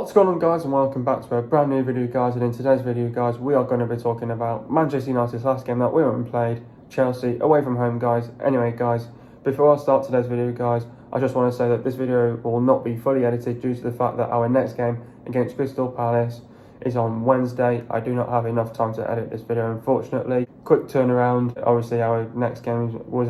What's going on, guys, and welcome back to a brand new video, guys. And in today's video, guys, we are going to be talking about Manchester United's last game that we went and played, Chelsea, away from home, guys. Anyway, guys, before I start today's video, guys, I just want to say that this video will not be fully edited due to the fact that our next game against Crystal Palace is on Wednesday. I do not have enough time to edit this video, unfortunately. Quick turnaround. Obviously, our next game was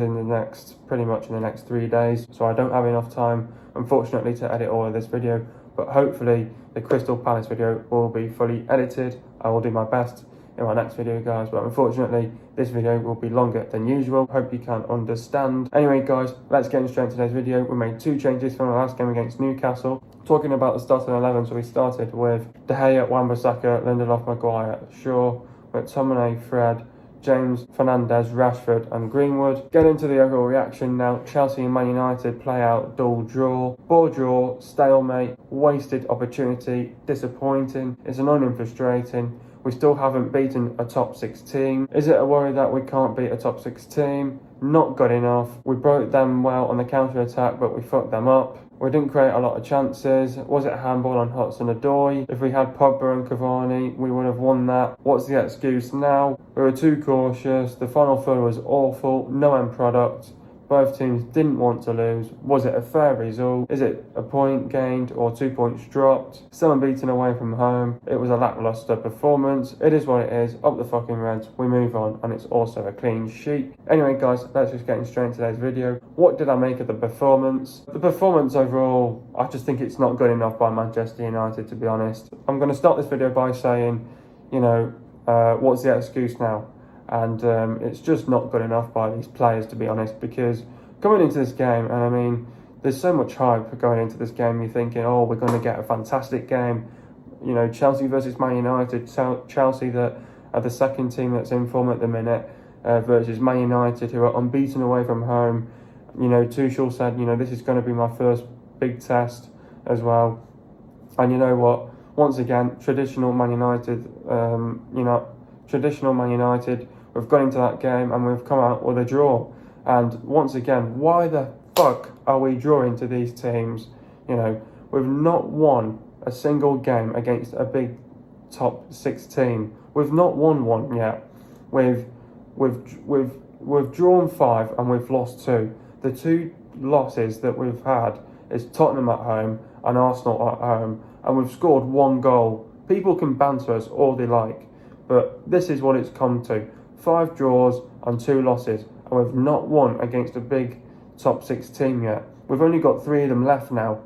pretty much in the next 3 days, so I don't have enough time, unfortunately, to edit all of this video. But hopefully the Crystal Palace video will be fully edited. I will do my best in my next video, guys, but unfortunately this video will be longer than usual. Hope you can understand. Anyway, guys, let's get straight into today's video. We made 2 changes from the last game against Newcastle. Talking about the starting 11, so we started with De Gea, Wan-Bissaka, Lindelof, Maguire, Shaw, McTominay, Fred, James, Fernandes, Rashford and Greenwood. Get into the overall reaction now. Chelsea and Man United play out dull draw. Poor draw, stalemate, wasted opportunity, disappointing. It's annoying and frustrating. We still haven't beaten a top 6 team. Is it a worry that we can't beat a top 6 team? Not good enough. We broke them well on the counter-attack, but we fucked them up. We didn't create a lot of chances. Was it a handball on Hudson-Odoi? If we had Pogba and Cavani, we would have won that. What's the excuse now? We were too cautious. The final third was awful. No end product. Both teams didn't want to lose. Was it a fair result? Is it a point gained or 2 points dropped? Still unbeaten away from home. It was a lacklustre performance. It is what it is. Up the fucking Reds. We move on, and it's also a clean sheet. Anyway, guys, let's just get straight into today's video. What did I make of the performance? The performance overall, I just think it's not good enough by Manchester United, to be honest. I'm going to start this video by saying, what's the excuse now? And it's just not good enough by these players, to be honest, because coming into this game, and I mean, there's so much hype going into this game. You're thinking, oh, we're going to get a fantastic game. You know, Chelsea versus Man United. Chelsea that are the second team that's in form at the minute versus Man United, who are unbeaten away from home. You know, Tuchel said, this is going to be my first big test as well. And you know what? Once again, traditional Man United, we've gone into that game and we've come out with a draw. And once again, why the fuck are we drawing to these teams? We've not won a single game against a big top 6 team. We've not won one yet. We've drawn 5 and we've lost 2. The 2 losses that we've had is Tottenham at home and Arsenal at home, and we've scored 1 goal. People can banter us all they like, but this is what it's come to. 5 draws and 2 losses, and we've not won against a big top 6 team yet. We've only got 3 of them left now.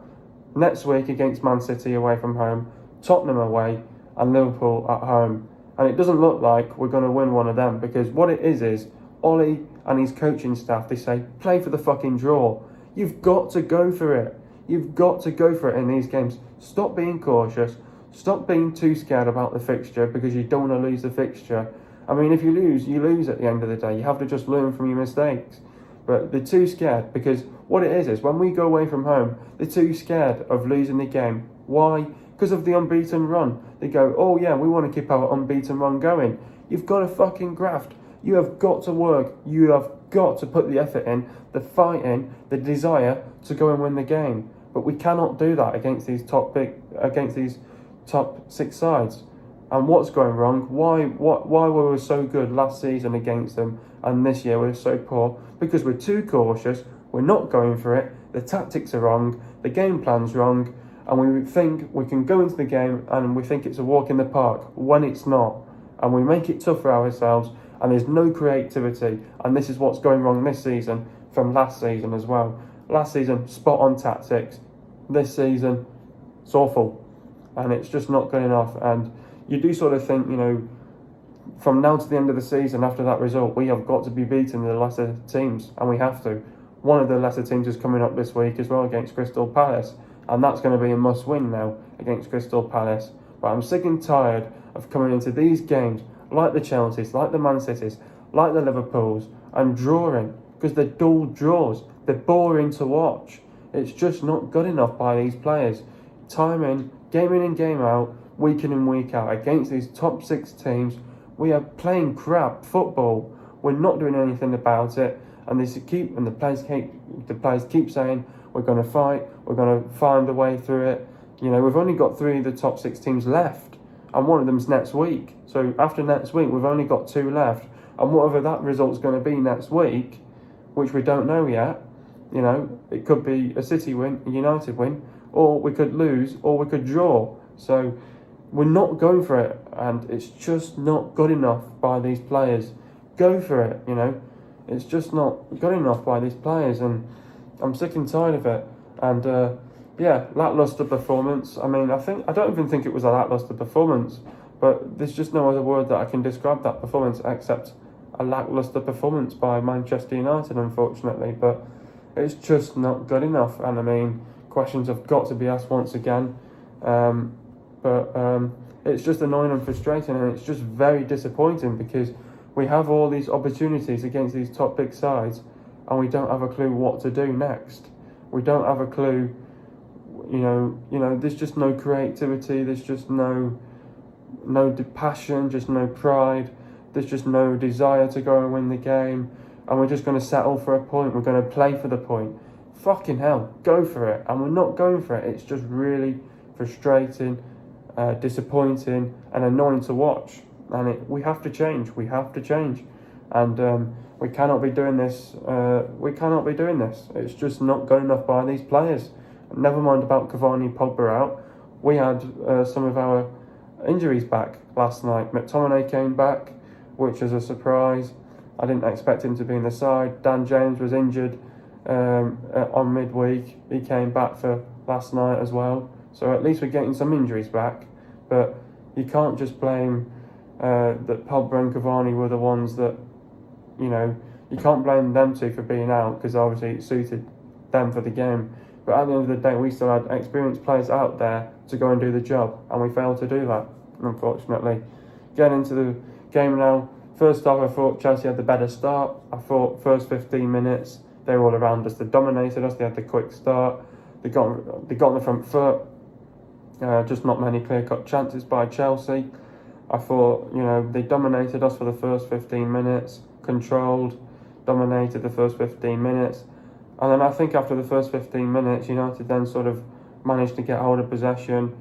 Next week against Man City away from home, Tottenham away, and Liverpool at home. And it doesn't look like we're going to win one of them, because what it is Ollie and his coaching staff, they say, play for the fucking draw. You've got to go for it. You've got to go for it in these games. Stop being cautious. Stop being too scared about the fixture because you don't want to lose the fixture. I mean, if you lose, you lose at the end of the day. You have to just learn from your mistakes. But they're too scared, because what it is when we go away from home, they're too scared of losing the game. Why? Because of the unbeaten run. They go, oh yeah, we want to keep our unbeaten run going. You've got to fucking graft. You have got to work. You have got to put the effort in, the fight in, the desire to go and win the game. But we cannot do that against these top 6 sides. And what's going wrong? Why were we so good last season against them and this year we're so poor? Because we're too cautious, we're not going for it, the tactics are wrong, the game plan's wrong, and we think we can go into the game and we think it's a walk in the park when it's not. And we make it tough for ourselves, and there's no creativity. And this is what's going wrong this season from last season as well. Last season, spot on tactics. This season, it's awful. And it's just not good enough. And you do sort of think, from now to the end of the season, after that result, we have got to be beating the lesser teams, and we have to. One of the lesser teams is coming up this week as well against Crystal Palace, and that's going to be a must-win now against Crystal Palace. But I'm sick and tired of coming into these games like the Chelseas, like the Man Cities, like the Liverpools, and drawing, because they're dull draws. They're boring to watch. It's just not good enough by these players. Time in and game out, week in and week out against these top 6 teams. We are playing crap football. We're not doing anything about it, and the players keep saying we're going to fight, we're going to find a way through it. You know, we've only got 3 of the top 6 teams left, and one of them's next week. So after next week, we've only got 2 left, and whatever that result's going to be next week, which we don't know yet, you know, it could be a City win, a United win, or we could lose, or we could draw. So we're not going for it, and it's just not good enough by these players. Go for it, you know. It's just not good enough by these players, and I'm sick and tired of it. And yeah, lacklustre performance. I mean, I don't even think it was a lacklustre performance, but there's just no other word that I can describe that performance except a lacklustre performance by Manchester United, unfortunately. But it's just not good enough, and I mean, questions have got to be asked once again. But it's just annoying and frustrating, and it's just very disappointing because we have all these opportunities against these top big sides, and we don't have a clue what to do next. We don't have a clue. You know, there's just no creativity. There's just no passion, just no pride. There's just no desire to go and win the game, and we're just going to settle for a point. We're going to play for the point. Fucking hell, go for it. And we're not going for it. It's just really frustrating, disappointing, and annoying to watch. And we have to change. We have to change, and we cannot be doing this. We cannot be doing this. It's just not good enough by these players. Never mind about Cavani and Pogba out. We had some of our injuries back last night. McTominay came back, which is a surprise. I didn't expect him to be in the side. Dan James was injured on midweek. He came back for last night as well. So at least we're getting some injuries back. But you can't just blame that Pogba and Cavani were the ones that, you know, you can't blame them two for being out because obviously it suited them for the game. But at the end of the day, we still had experienced players out there to go and do the job, and we failed to do that, unfortunately. Getting into the game now, first off, I thought Chelsea had the better start. I thought first 15 minutes, they were all around us. They dominated us. They had the quick start. They got on the front foot. Just not many clear-cut chances by Chelsea. I thought, you know, they dominated us for the first 15 minutes, controlled, dominated the first 15 minutes. And then I think after the first 15 minutes, United then sort of managed to get hold of possession.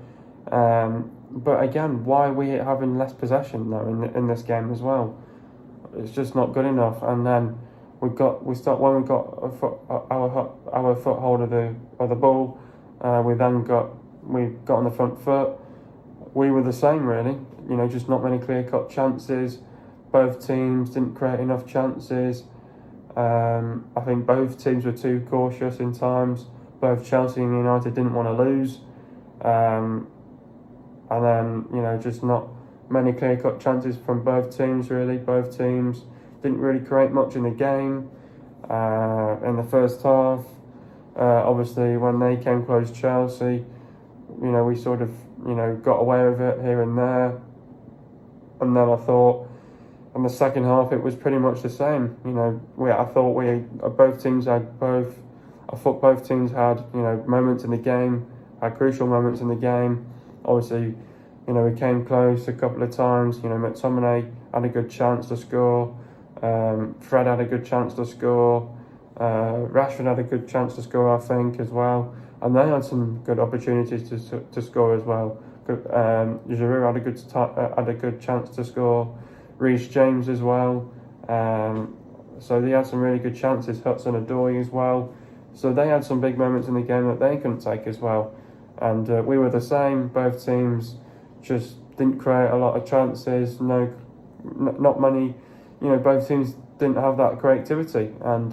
But again, why are we having less possession now in this game as well? It's just not good enough. And then when we got our foothold of the ball, we got on the front foot. We were the same, really. You know, just not many clear-cut chances. Both teams didn't create enough chances. I think both teams were too cautious in times. Both Chelsea and United didn't want to lose. And then, you know, just not many clear-cut chances from both teams, really. Both teams didn't really create much in the game. In the first half, obviously, when they came close, Chelsea, you know, we sort of, you know, got away with it here and there. And then I thought, in the second half, it was pretty much the same. You know, I thought both teams had, you know, moments in the game, had crucial moments in the game. Obviously, you know, we came close a couple of times. You know, McTominay had a good chance to score. Fred had a good chance to score. Rashford had a good chance to score, I think, as well. And they had some good opportunities to score as well. Giroud had a good chance to score. Reece James as well. So they had some really good chances. Hudson-Odoi as well. So they had some big moments in the game that they couldn't take as well. And we were the same. Both teams just didn't create a lot of chances. Not many. You know, both teams didn't have that creativity. And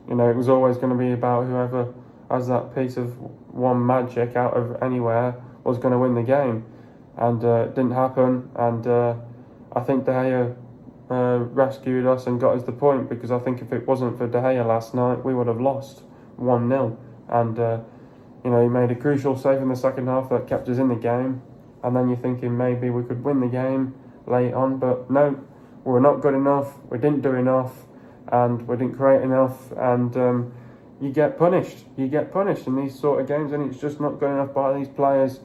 you know, it was always going to be about whoever has that piece of one magic out of anywhere was going to win the game. And it didn't happen. And I think De Gea rescued us and got us the point, because I think if it wasn't for De Gea last night, we would have lost 1-0. And you know, he made a crucial save in the second half that kept us in the game. And then you're thinking maybe we could win the game late on, but no, we were not good enough. We didn't do enough, and we didn't create enough. And you get punished. You get punished in these sort of games, and it's just not good enough by these players.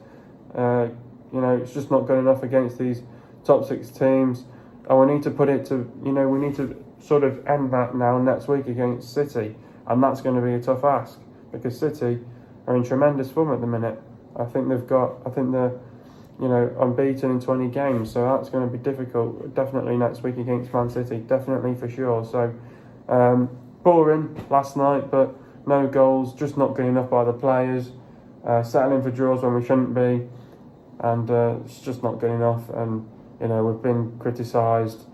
You know, it's just not good enough against these top 6 teams. And we need to put it to, you know, we need to sort of end that now next week against City. And that's going to be a tough ask, because City are in tremendous form at the minute. I think they're, unbeaten in 20 games, so that's going to be difficult. Definitely next week against Man City, definitely for sure. So, boring last night, but no goals, just not good enough by the players. Settling for draws when we shouldn't be, and it's just not good enough. And we've been criticised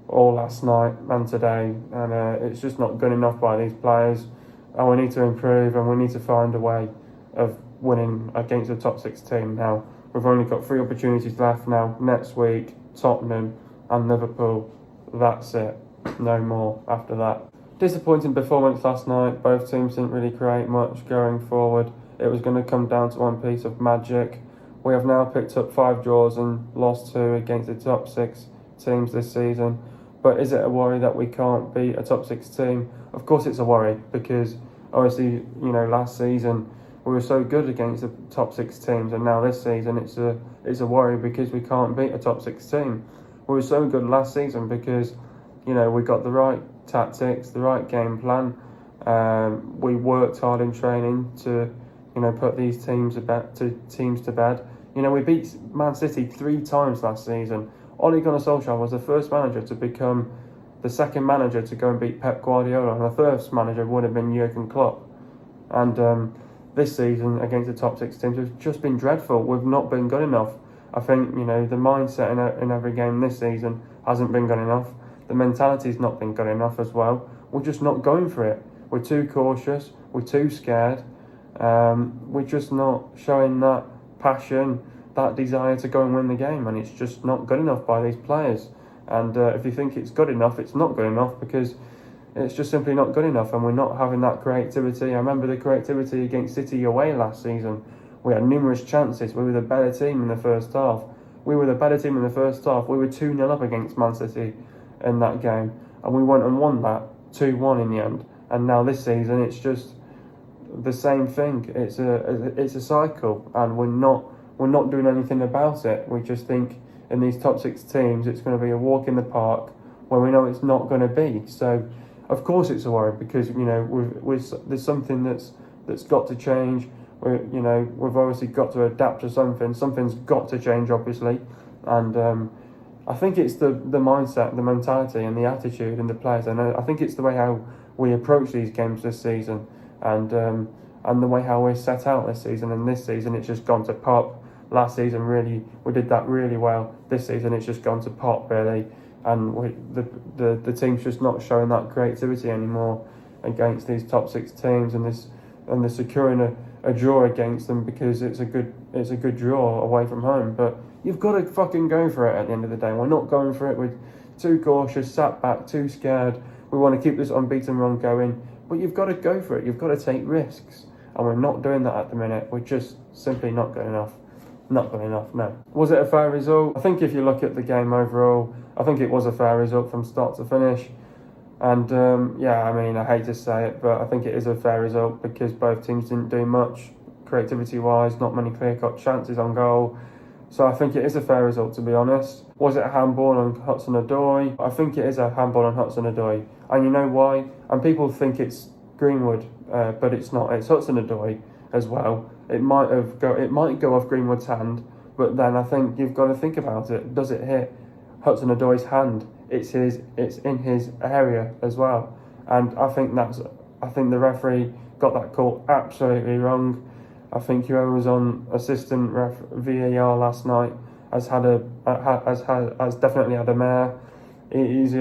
all last night and today, and it's just not good enough by these players. And we need to improve, and we need to find a way of winning against the top 6 team. Now, we've only got 3 opportunities left now. Next week, Tottenham and Liverpool. That's it. No more after that. Disappointing performance last night. Both teams didn't really create much going forward. It was going to come down to one piece of magic. We have now picked up 5 draws and lost 2 against the top 6 teams this season. But is it a worry that we can't beat a top 6 team? Of course it's a worry, because obviously, last season we were so good against the top 6 teams, and now this season it's a worry because we can't beat a top 6 team. We were so good last season because, we got the right tactics, the right game plan. We worked hard in training to, put these teams to bed. We beat Man City 3 times last season. Ole Gunnar Solskjaer was the first manager to become the second manager to go and beat Pep Guardiola, and the first manager would have been Jurgen Klopp. And this season against the top 6 teams has just been dreadful. We've not been good enough. I think the mindset in every game this season hasn't been good enough. The mentality's not been good enough as well. We're just not going for it. We're too cautious. We're too scared. We're just not showing that passion, that desire to go and win the game, and it's just not good enough by these players. And if you think it's good enough, it's not good enough, because it's just simply not good enough, and we're not having that creativity. I remember the creativity against City away last season. We had numerous chances. We were the better team in the first half. We were 2-0 up against Man City in that game, and we went and won that 2-1 in the end. And now this season, it's just the same thing. It's a cycle, and we're not doing anything about it. We just think in these top 6 teams, it's going to be a walk in the park, when we know it's not going to be. So, of course, it's a worry, because there's something that's got to change. We've obviously got to adapt to something. Something's got to change, obviously, and I think it's the mindset, the mentality, and the attitude in the players, and I think it's the way how we approach these games this season, and the way how we're set out this season. And this season, it's just gone to pop. Last season, really, we did that really well. This season, it's just gone to pop, really, and the team's just not showing that creativity anymore against these top 6 teams, and they're securing a draw against them because it's a good draw away from home. But you've got to fucking go for it at the end of the day. We're not going for it. We're too cautious, sat back, too scared. We want to keep this unbeaten run going, but you've got to go for it. You've got to take risks, and we're not doing that at the minute. We're just simply not good enough. Not good enough, no. Was it a fair result? I think if you look at the game overall, I think it was a fair result from start to finish. And I hate to say it, but I think it is a fair result because both teams didn't do much creativity-wise, not many clear-cut chances on goal. So I think it is a fair result, to be honest. Was it a handball on Hudson-Odoi? I think it is a handball on Hudson-Odoi. And you know why? And people think it's Greenwood, but it's not. It's Hudson-Odoi as well. It might go off Greenwood's hand, but then I think you've got to think about it. Does it hit Hudson-Odoi's hand? It's in his area as well, and I think the referee got that call absolutely wrong. I think whoever was on assistant VAR last night has definitely had a mare. He's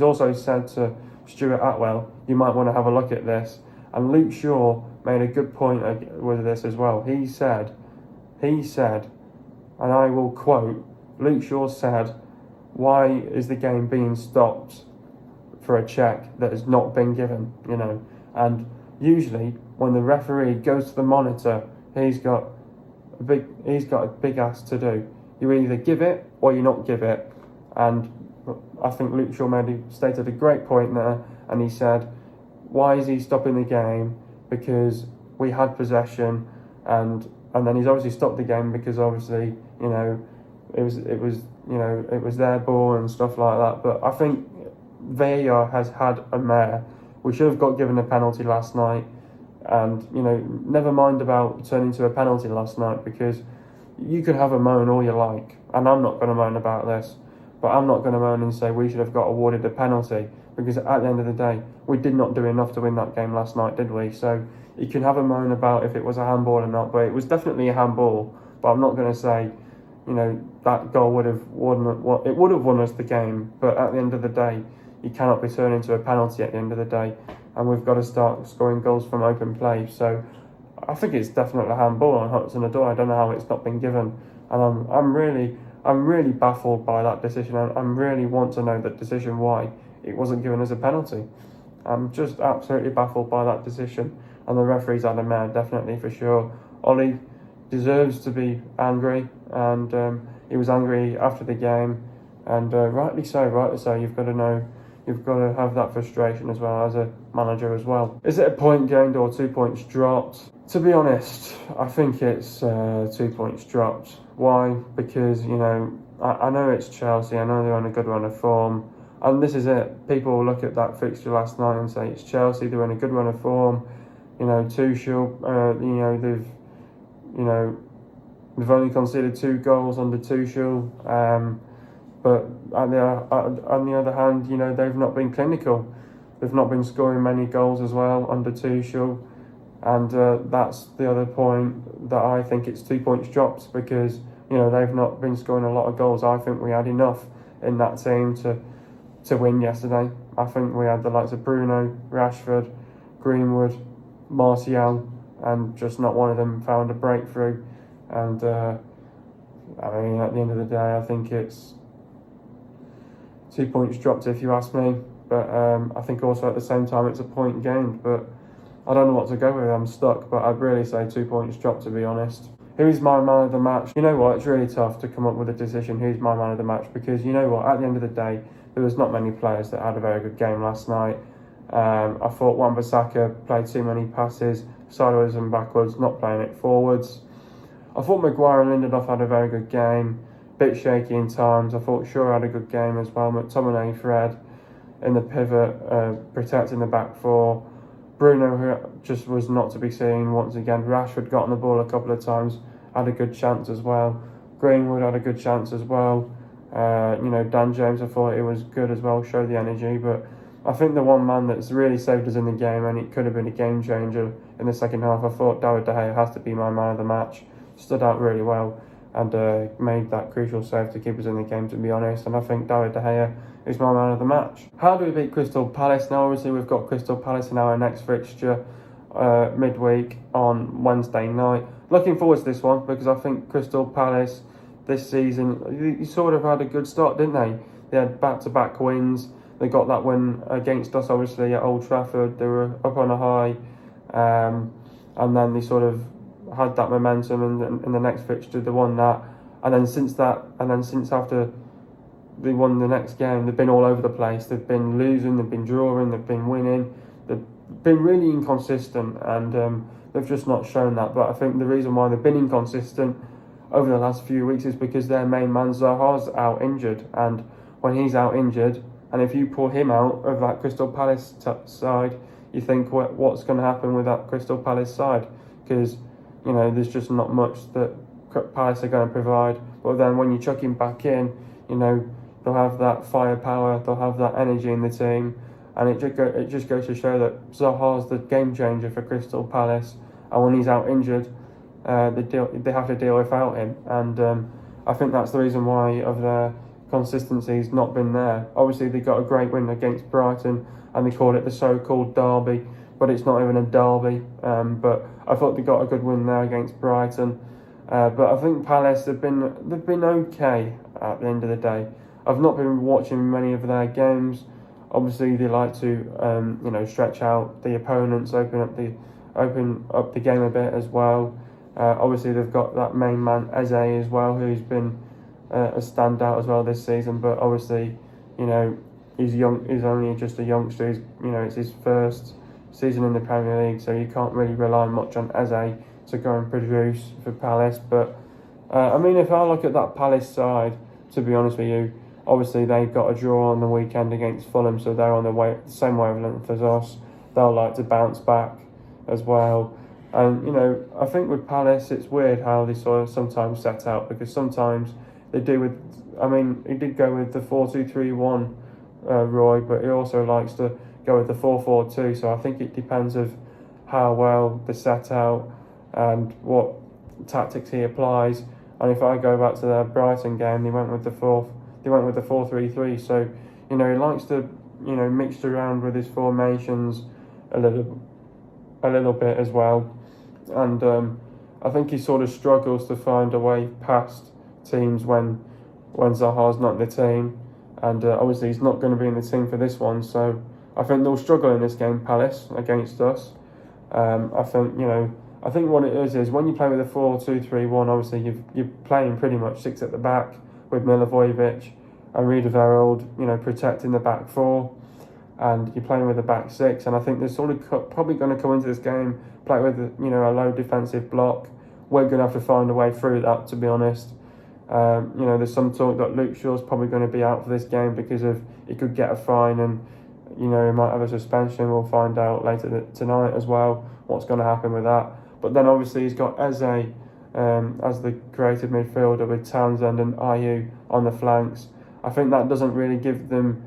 also said to Stuart Atwell, you might want to have a look at this. And Luke Shaw made a good point with this as well. He said, and I will quote, Luke Shaw said, why is the game being stopped for a check that has not been given, And usually when the referee goes to the monitor, he's got a big ask to do. You either give it or you not give it. And I think Luke Shaw stated a great point there, and he said, why is he stopping the game? Because we had possession, and then he's obviously stopped the game because obviously it was their ball and stuff like that. But I think VAR has had a mare. We should have got given a penalty last night. And, never mind about turning to a penalty last night, because you can have a moan all you like, and I'm not going to moan about this, but I'm not going to moan and say we should have got awarded a penalty, because at the end of the day, we did not do enough to win that game last night, did we? So you can have a moan about if it was a handball or not, but it was definitely a handball. But I'm not going to say, that goal would have won us the game. But at the end of the day, you cannot be turned into a penalty at the end of the day, and we've got to start scoring goals from open play. So I think it's definitely a handball on Hudson-Odoi. I don't know how it's not been given, and I'm really baffled by that decision. I really want to know the decision why it wasn't given as a penalty. I'm just absolutely baffled by that decision, and the referee's had a mare, definitely, for sure. Ollie deserves to be angry, and he was angry after the game, and rightly so. You've got to have that frustration as well as a manager as well. Is it a point gained or 2 points dropped? To be honest, I think it's 2 points dropped. Why? Because, I know it's Chelsea, I know they're on a good run of form, and this is it. People will look at that fixture last night and say it's Chelsea, they're in a good run of form. Tuchel, they've only conceded 2 goals under Tuchel, but on the other hand, they've not been clinical. They've not been scoring many goals as well under Tuchel, and that's the other point that I think it's 2 points dropped, because they've not been scoring a lot of goals. I think we had enough in that team to win yesterday. I think we had the likes of Bruno, Rashford, Greenwood, Martial, and just not one of them found a breakthrough. And at the end of the day, I think it's 2 points dropped if you ask me. But I think also at the same time it's a point gained. But I don't know what to go with. I'm stuck. But I'd really say 2 points dropped, to be honest. Who is my man of the match? You know what? It's really tough to come up with a decision who's my man of the match, because you know what? At the end of the day, there was not many players that had a very good game last night. I thought Wan-Bissaka played too many passes, sideways and backwards, not playing it forwards. I thought Maguire and Lindelof had a very good game, bit shaky in times. I thought Shaw had a good game as well. McTominay, Fred in the pivot, protecting the back four. Bruno, who just was not to be seen once again. Rashford got on the ball a couple of times, had a good chance as well. Greenwood had a good chance as well. Dan James, I thought it was good as well, showed the energy. But I think the one man that's really saved us in the game, and it could have been a game changer in the second half, I thought David De Gea has to be my man of the match. Stood out really well and made that crucial save to keep us in the game, to be honest. And I think David De Gea is my man of the match. How do we beat Crystal Palace? Now, obviously, we've got Crystal Palace in our next fixture midweek on Wednesday night. Looking forward to this one, because I think Crystal Palace this season, you sort of had a good start, didn't they? They had back-to-back wins. They got that win against us, obviously, at Old Trafford. They were up on a high, and then they sort of had that momentum, and in the next fixture they won that, and then since after they won the next game, they've been all over the place. They've been losing, they've been drawing, they've been winning. They've been really inconsistent, and they've just not shown that. But I think the reason why they've been inconsistent over the last few weeks is because their main man Zaha's out injured, and when he's out injured, and if you pull him out of that Crystal Palace side, you think what's going to happen with that Crystal Palace side, because there's just not much that Palace are going to provide. But then when you chuck him back in, they'll have that firepower, they'll have that energy in the team, and it just goes to show that Zaha's the game changer for Crystal Palace. And when he's out injured, they have to deal without him. And I think that's the reason why of their consistency's not been there. Obviously, they got a great win against Brighton, and they called it the so-called derby, but it's not even a derby. But I thought they got a good win there against Brighton. But I think Palace, they've been okay at the end of the day. I've not been watching many of their games. Obviously, they like to stretch out the opponents, open up the game a bit as well. Obviously, they've got that main man Eze as well, who's been a standout as well this season. But obviously, he's young. He's only just a youngster. It's his first season in the Premier League, so you can't really rely much on Eze to go and produce for Palace. But if I look at that Palace side, to be honest with you, obviously they got a draw on the weekend against Fulham, so they're on the same wavelength as us. They'll like to bounce back as well. And, you know, I think with Palace, it's weird how they sort of sometimes set out, because sometimes they do with, I mean, he did go with the 4-2-3-1, Roy, but he also likes to go with the 4-4-2. So I think it depends of how well they set out and what tactics he applies. And if I go back to their Brighton game, they went with the 4-3-3. So, you know, he likes to, you know, mix around with his formations a little bit as well. And I think he sort of struggles to find a way past teams when Zaha's not in the team, and obviously he's not going to be in the team for this one. So I think they'll struggle in this game, Palace, against us. I think, you know, I think what it is when you play with a 4-2-3-1, obviously you're playing pretty much six at the back with Milivojevic and Riederveld, you know, protecting the back four, and you're playing with a back six. And I think they're sort of probably going to come into this game play with, you know, a low defensive block. We're going to have to find a way through that, to be honest. You know, there's some talk that Luke Shaw's probably going to be out for this game because of he could get a fine, and, you know, he might have a suspension. We'll find out later tonight as well what's going to happen with that. But then obviously he's got Eze as the creative midfielder with Townsend and Ayew on the flanks. I think that doesn't really give them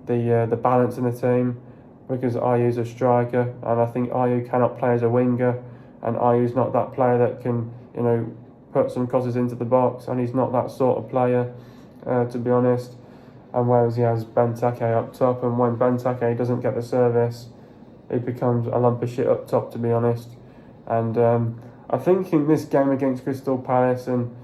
the balance in the team, because Ayew's a striker, and I think Ayew cannot play as a winger, and Ayew's not that player that can, you know, put some crosses into the box, and he's not that sort of player, to be honest. And whereas he has Benteke up top, and when Benteke doesn't get the service, it becomes a lump of shit up top, to be honest. And I think in this game against Crystal Palace, and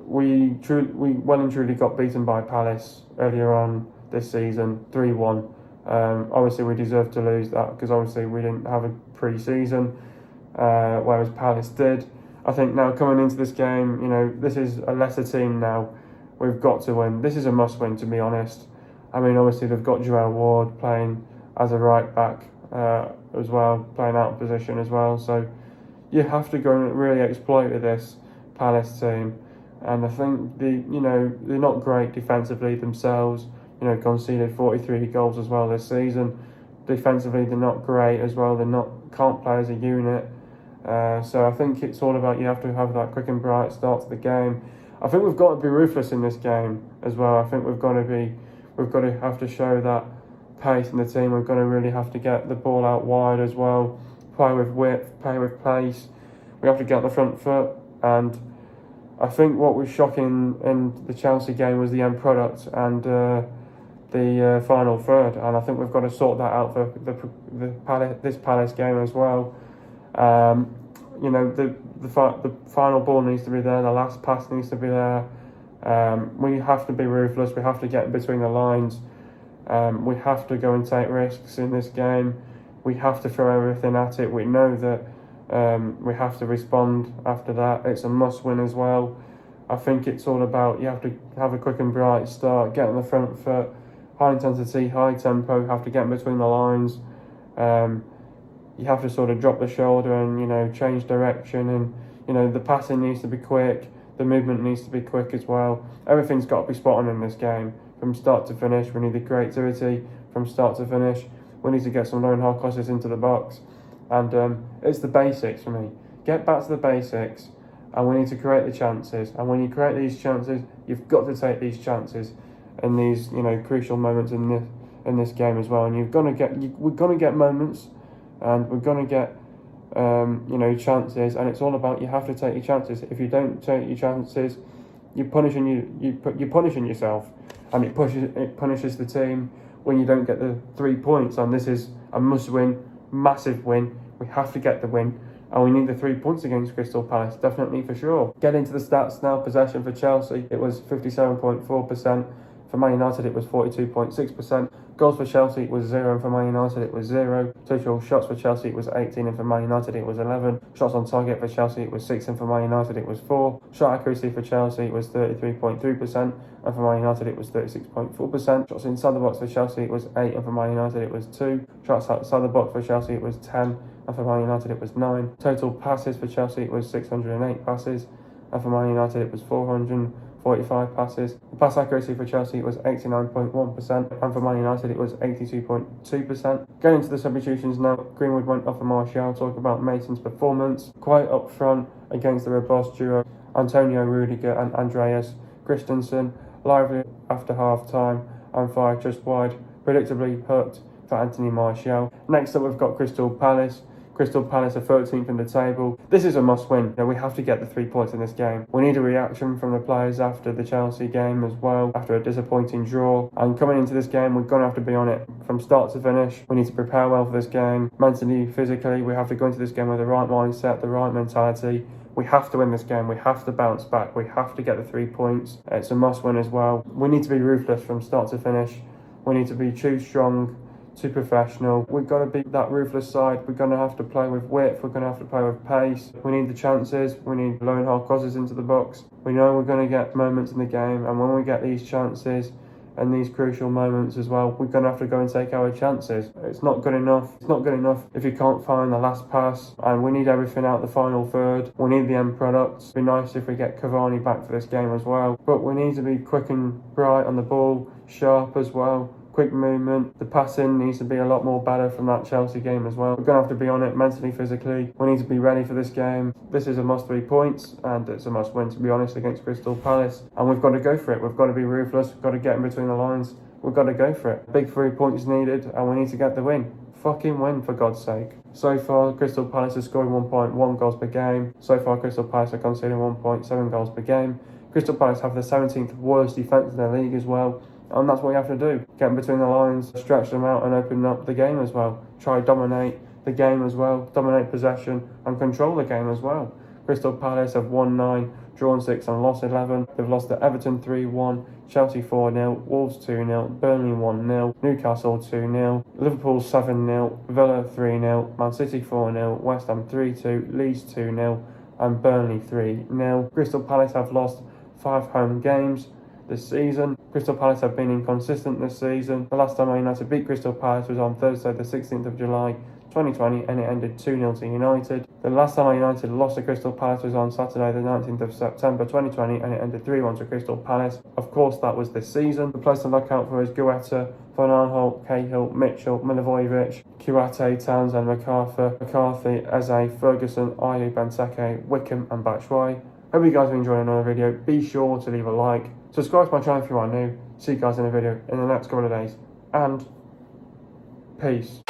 we well and truly got beaten by Palace earlier on this season, 3-1. Obviously we deserved to lose that because obviously we didn't have a pre-season, whereas Palace did. I think now coming into this game, you know, this is a lesser team now. We've got to win. This is a must-win, to be honest. I mean, obviously they've got Joel Ward playing as a right back as well, playing out of position as well. So you have to go and really exploit with this Palace team. And I think they're not great defensively themselves. You know, conceded 43 goals as well this season. Defensively, they're not great as well. Can't play as a unit. So I think it's all about, you have to have that quick and bright start to the game. I think we've got to be ruthless in this game as well. I think we've got to have to show that pace in the team. We've got to really have to get the ball out wide as well. Play with width, play with pace. We have to get the front foot. And I think what was shocking in the Chelsea game was the end product and the final third. And I think we've got to sort that out for this Palace game as well. You know, the final ball needs to be there. The last pass needs to be there. We have to be ruthless. We have to get in between the lines. We have to go and take risks in this game. We have to throw everything at it. We know that we have to respond after that. It's a must-win as well. I think it's all about, you have to have a quick and bright start, get on the front foot, high intensity, high tempo. You have to get in between the lines. You have to sort of drop the shoulder and, you know, change direction, and, you know, the passing needs to be quick, the movement needs to be quick as well. Everything's got to be spot on in this game from start to finish. We need the creativity from start to finish. We need to get some low and hard crosses into the box, and it's the basics for me. Get back to the basics, and we need to create the chances. And when you create these chances, you've got to take these chances in these, you know, crucial moments in this game as well. And we're gonna get moments. And we're going to get, you know, chances, and it's all about, you have to take your chances. If you don't take your chances, you're punishing yourself, and it punishes the team when you don't get the 3 points. And this is a must-win, massive win. We have to get the win, and we need the 3 points against Crystal Palace, definitely for sure. Get into the stats now. Possession for Chelsea, it was 57.4%. For Man United, it was 42.6%. Goals for Chelsea was 0, and for Man United it was 0. Total shots for Chelsea it was 18, and for Man United it was 11. Shots on target for Chelsea it was 6, and for Man United it was 4. Shot accuracy for Chelsea it was 33.3%, and for Man United it was 36.4%. Shots inside the box for Chelsea it was 8, and for Man United it was 2. Shots outside the box for Chelsea it was 10, and for Man United it was 9. Total passes for Chelsea it was 608 passes, and for Man United it was 45 passes. The pass accuracy for Chelsea was 89.1%, and for Man United it was 82.2%. Getting into the substitutions now, Greenwood went off for Martial. Talk about Mason's performance. Quite up front against the robust duo Antonio Rudiger and Andreas Christensen. Lively after half time and 5 just wide. Predictably hooked for Anthony Martial. Next up we've got Crystal Palace. Crystal Palace are 13th in the table. This is a must-win. We have to get the 3 points in this game. We need a reaction from the players after the Chelsea game as well, after a disappointing draw. And coming into this game, we're going to have to be on it from start to finish. We need to prepare well for this game. Mentally, physically, we have to go into this game with the right mindset, the right mentality. We have to win this game. We have to bounce back. We have to get the 3 points. It's a must-win as well. We need to be ruthless from start to finish. We need to be too strong, too professional. We've got to be that ruthless side. We're going to have to play with width. We're going to have to play with pace. We need the chances. We need lone hard crosses into the box. We know we're going to get moments in the game, and when we get these chances and these crucial moments as well, we're going to have to go and take our chances. It's not good enough. It's not good enough if you can't find the last pass, and we need everything out the final third. We need the end product. It'd be nice if we get Cavani back for this game as well, but we need to be quick and bright on the ball, sharp as well. Quick movement. The passing needs to be a lot more better from that Chelsea game as well. We're going to have to be on it mentally, physically. We need to be ready for this game. This is a must 3 points, and it's a must win, to be honest, against Crystal Palace. And we've got to go for it. We've got to be ruthless. We've got to get in between the lines. We've got to go for it. Big 3 points needed, and we need to get the win. Fucking win, for God's sake. So far, Crystal Palace is scoring 1.1 goals per game. So far, Crystal Palace are conceding 1.7 goals per game. Crystal Palace have the 17th worst defence in the league as well. And that's what you have to do. Get in between the lines, stretch them out and open up the game as well. Try dominate the game as well. Dominate possession and control the game as well. Crystal Palace have won 9, drawn 6 and lost 11. They've lost to Everton 3-1, Chelsea 4-0, Wolves 2-0, Burnley 1-0, Newcastle 2-0, Liverpool 7-0, Villa 3-0, Man City 4-0, West Ham 3-2, Leeds 2-0 and Burnley 3-0. Crystal Palace have lost 5 home games this season. Crystal Palace have been inconsistent this season. The last time Man United beat Crystal Palace was on Thursday the 16th of July 2020 and it ended 2-0 to United. The last time Man United lost to Crystal Palace was on Saturday the 19th of September 2020 and it ended 3-1 to Crystal Palace. Of course that was this season. The players to look out for is Guetta, Van Aanholt, Cahill, Mitchell, Milivojevic, Kouyaté, Townsend, McCarthy, Eze, Ferguson, Ayew, Benteke, Wickham and Batshuayi. Hope you guys are enjoying another video. Be sure to leave a like. Subscribe to my channel if you are new. See you guys in a video in the next couple of days. And peace.